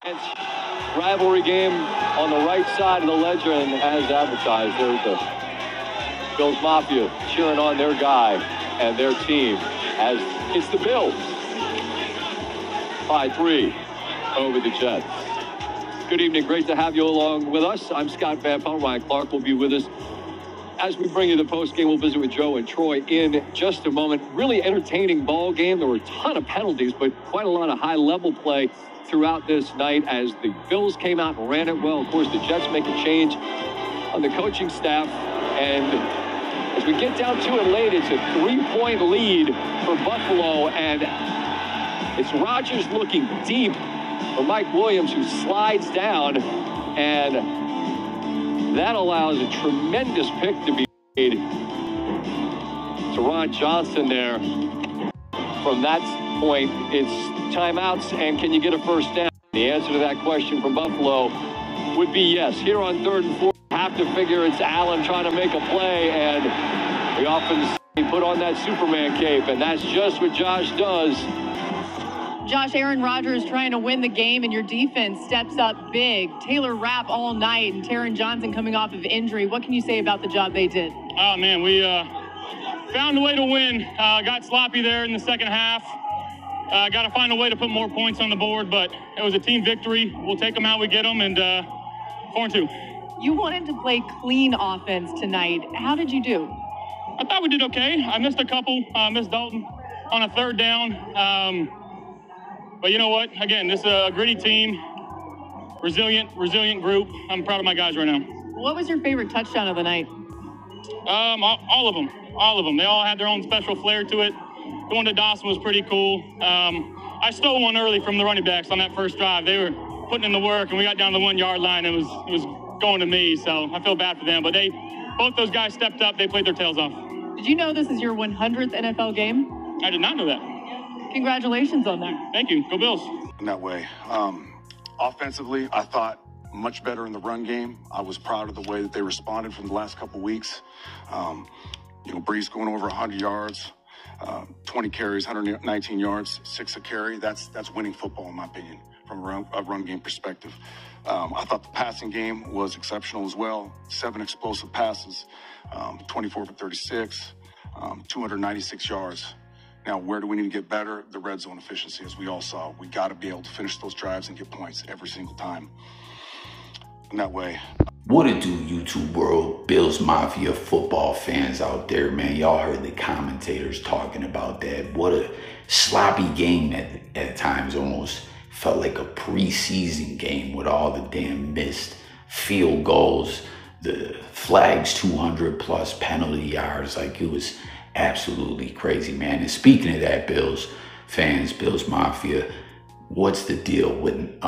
Rivalry game on the right side of the ledger, and as advertised, there's the Bills Mafia cheering on their guy and their team as it's the Bills by 3 over the Jets. Good evening. Great to have you along with us. I'm Scott Van Pelt. Ryan Clark will be with us as we bring you the postgame. We'll visit with Joe and Troy in just a moment. Really entertaining ball game. There were a ton of penalties, but quite a lot of high-level play throughout this night as the Bills came out and ran it well. Of course, the Jets make a change on the coaching staff, and as we get down to it late, it's a 3-point lead for Buffalo, and it's Rodgers looking deep for Mike Williams, who slides down, and that allows a tremendous pick to be made to Ron Johnson there. From that point, it's timeouts, and can you get a first down? The answer to that question from Buffalo would be yes. Here on 3rd and 4, have to figure it's Allen trying to make a play, and we often see put on that Superman cape, and that's just what Josh does. Josh, Aaron Rodgers trying to win the game, and your defense steps up big. Taylor Rapp all night, and Taron Johnson coming off of injury. What can you say about the job they did? Oh, man, we found a way to win. Got sloppy there in the second half. Got to find a way to put more points on the board, but it was a team victory. We'll take them how we get them, and 4-2. You wanted to play clean offense tonight. How did you do? I thought we did okay. I missed a couple. Missed Dalton on a 3rd down. But you know what? Again, this is a gritty team, resilient group. I'm proud of my guys right now. What was your favorite touchdown of the night? All of them. They all had their own special flair to it. The one to Dawson was pretty cool. I stole one early from the running backs on that first drive. They were putting in the work, and we got down to the 1-yard line. It was going to me, so I feel bad for them. But both those guys stepped up. They played their tails off. Did you know this is your 100th NFL game? I did not know that. Congratulations on that. Thank you. Go Bills. In that way. Offensively, I thought much better in the run game. I was proud of the way that they responded from the last couple weeks. Brees going over 100 yards, 20 carries, 119 yards, 6 a carry. That's winning football, in my opinion, from a run game perspective. I thought the passing game was exceptional as well. 7 explosive passes, 24 for 36, 296 yards. Now, where do we need to get better? The red zone efficiency, as we all saw. We got to be able to finish those drives and get points every single time. In that way. What it do, YouTube world, Bills Mafia football fans out there, man. Y'all heard the commentators talking about that. What a sloppy game at times. Almost felt like a preseason game with all the damn missed field goals, the flags, 200+ penalty yards. Like, it was absolutely crazy, man. And speaking of that, Bills fans, Bills Mafia, what's the deal with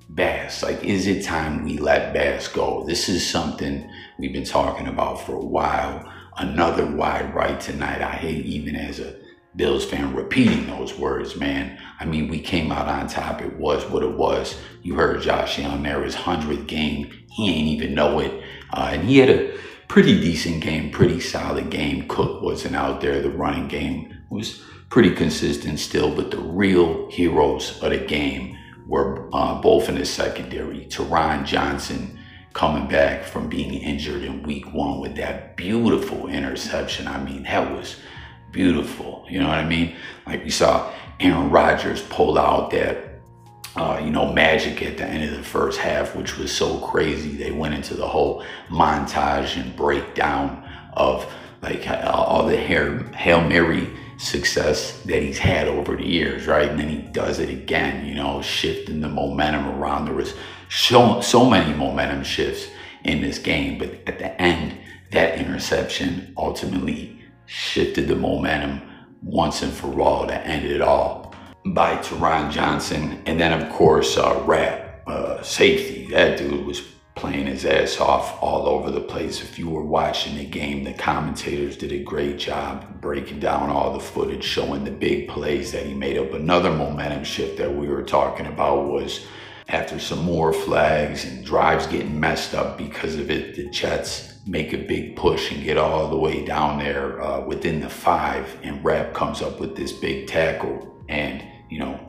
Bass? Like, is it time we let Bass go? This is something we've been talking about for a while. Another wide right tonight. I hate, even as a Bills fan, repeating those words, man. I mean, we came out on top. It was what it was. You heard Josh Allen there, his 100th game. He ain't even know it. And he had a pretty decent game, pretty solid game. Cook wasn't out there. The running game was pretty consistent still, but the real heroes of the game were both in the secondary. Taron Johnson coming back from being injured in week 1 with that beautiful interception. I mean, that was beautiful. You know what I mean? Like, we saw Aaron Rodgers pull out that magic at the end of the first half, which was so crazy. They went into the whole montage and breakdown of like all the Hail Mary success that he's had over the years, right? And then he does it again, shifting the momentum around. There was so many momentum shifts in this game, but at the end, that interception ultimately shifted the momentum once and for all to end it all. By Taron Johnson. And then, of course, Rapp, safety. That dude was playing his ass off all over the place. If you were watching the game, the commentators did a great job breaking down all the footage, showing the big plays that he made up. Another momentum shift that we were talking about was after some more flags and drives getting messed up because of it, the Jets make a big push and get all the way down there within the 5, and Rapp comes up with this big tackle, and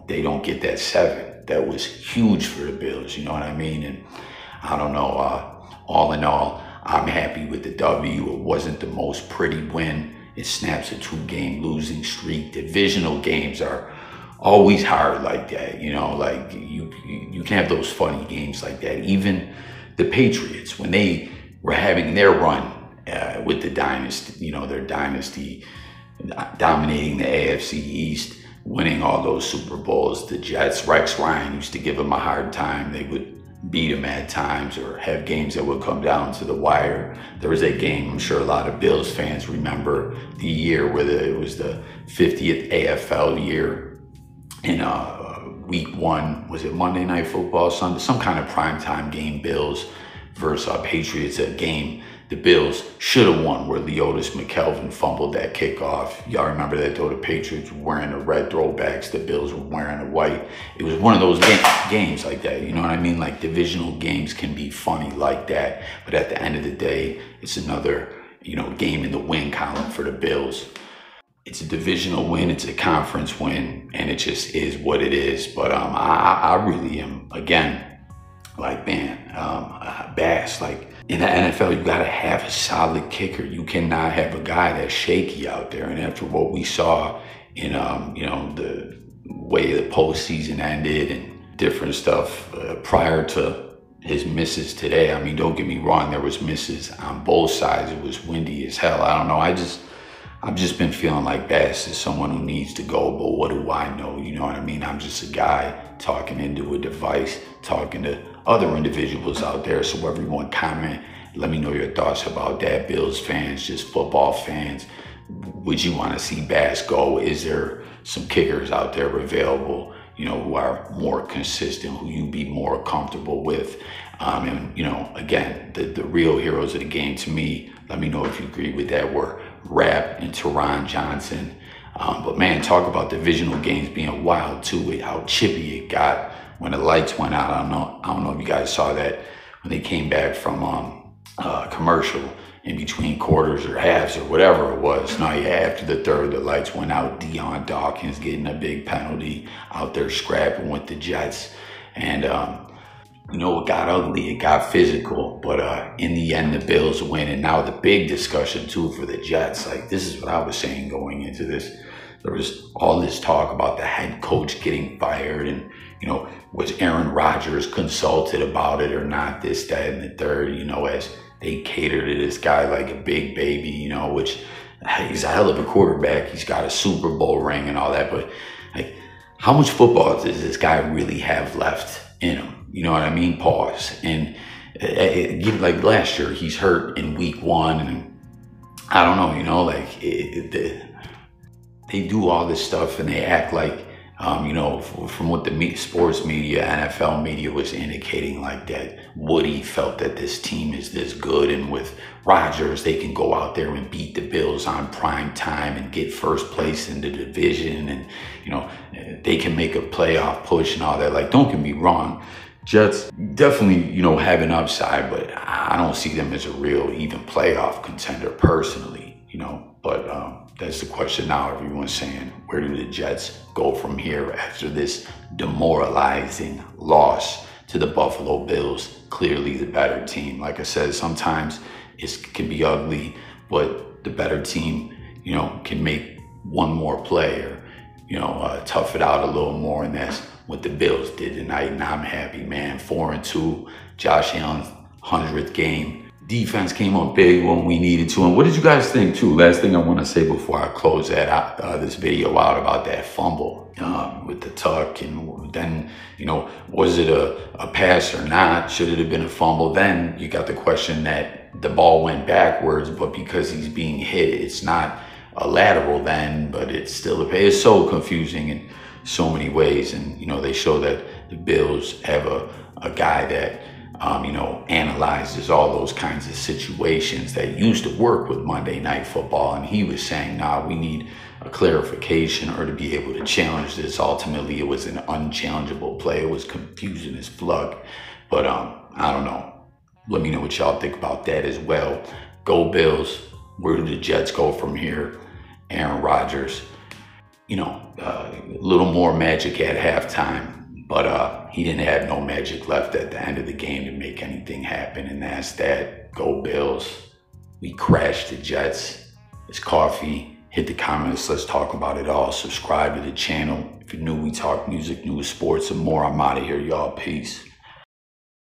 they don't get that 7. that was huge for the Bills, you know what I mean? And I don't know, all in all, I'm happy with the W. It wasn't the most pretty win. It snaps a 2-game losing streak. Divisional games are always hard like that, you know, like you can have those funny games like that. Even the Patriots, when they were having their run with the dynasty, you know, their dynasty dominating the AFC East, winning all those Super Bowls, the Jets, Rex Ryan used to give them a hard time. They would beat them at times or have games that would come down to the wire. There was a game, I'm sure a lot of Bills fans remember, the year where it was the 50th AFL year in week 1, was it Monday Night Football, Sunday, some kind of primetime game, Bills versus Patriots, a game the Bills should have won where Leotis McKelvin fumbled that kickoff. Y'all remember that though? The Patriots were wearing the red throwbacks, the Bills were wearing the white. It was one of those games like that, you know what I mean? Like divisional games can be funny like that, but at the end of the day, it's another, you know, game in the win column for the Bills. It's a divisional win, it's a conference win, and it just is what it is. But I really am, again, like, man, Bass, like, in the NFL, you gotta have a solid kicker. You cannot have a guy that's shaky out there. And after what we saw in, you know, the way the postseason ended and different stuff prior to his misses today. I mean, don't get me wrong, there was misses on both sides. It was windy as hell. I don't know. I've just been feeling like Bass is someone who needs to go, but what do I know? You know what I mean? I'm just a guy talking into a device, talking to other individuals out there. So everyone comment, let me know your thoughts about that. Bills fans, just football fans. Would you want to see Bass go? Is there some kickers out there available, you know, who are more consistent, who you'd be more comfortable with? And, you know, again, the real heroes of the game to me, let me know if you agree with that, were Rapp and Teron Johnson. But man, talk about divisional games being wild too, with how chippy it got when the lights went out. I don't know if you guys saw that when they came back from commercial in between quarters or halves or whatever it was. Now, yeah, after the third, the lights went out. Deion Dawkins getting a big penalty out there scrapping with the Jets. And, you know, it got ugly, it got physical, but in the end, the Bills win. And now the big discussion too for the Jets, like, this is what I was saying going into this. There was all this talk about the head coach getting fired and, you know, was Aaron Rodgers consulted about it or not, this, that, and the third, you know, as they cater to this guy like a big baby, you know, which he's a hell of a quarterback. He's got a Super Bowl ring and all that, but like, how much football does this guy really have left in him? You know what I mean? Pause. And like last year, he's hurt in week 1, and I don't know, you know, like they do all this stuff and they act like, you know, from what the sports media, NFL media was indicating, like that Woody felt that this team is this good, and with Rodgers, they can go out there and beat the Bills on prime time and get first place in the division, and, you know, they can make a playoff push and all that. Like, don't get me wrong, Jets definitely, you know, have an upside, but I don't see them as a real even playoff contender personally, you know. But that's the question now. Everyone's saying, where do the Jets go from here after this demoralizing loss to the Buffalo Bills? Clearly the better team. Like I said, sometimes it can be ugly, but the better team, you know, can make one more play or, you know, tough it out a little more, and that's what the Bills did tonight. And I'm happy, man. 4-2, Josh Allen's 100th game. Defense came up big when we needed to. And what did you guys think too? Last thing I want to say before I close that this video out about that fumble with the tuck, and then, you know, was it a pass or not? Should it have been a fumble? Then you got the question that the ball went backwards, but because he's being hit, it's not a lateral then, but it's still a pass. It's so confusing in so many ways. And, you know, they show that the Bills have a guy that, you know, analyzes all those kinds of situations that used to work with Monday Night Football. And he was saying, nah, we need a clarification or to be able to challenge this. Ultimately, it was an unchallengeable play. It was confusing as plug. But I don't know. Let me know what y'all think about that as well. Go Bills. Where do the Jets go from here? Aaron Rodgers, you know, a little more magic at halftime. But He didn't have no magic left at the end of the game to make anything happen, and that's that. Go Bills. We crashed the Jets. It's coffee. Hit the comments. Let's talk about it all. Subscribe to the channel. If you're new, we talk music, news, sports, and more. I'm out of here, y'all. Peace.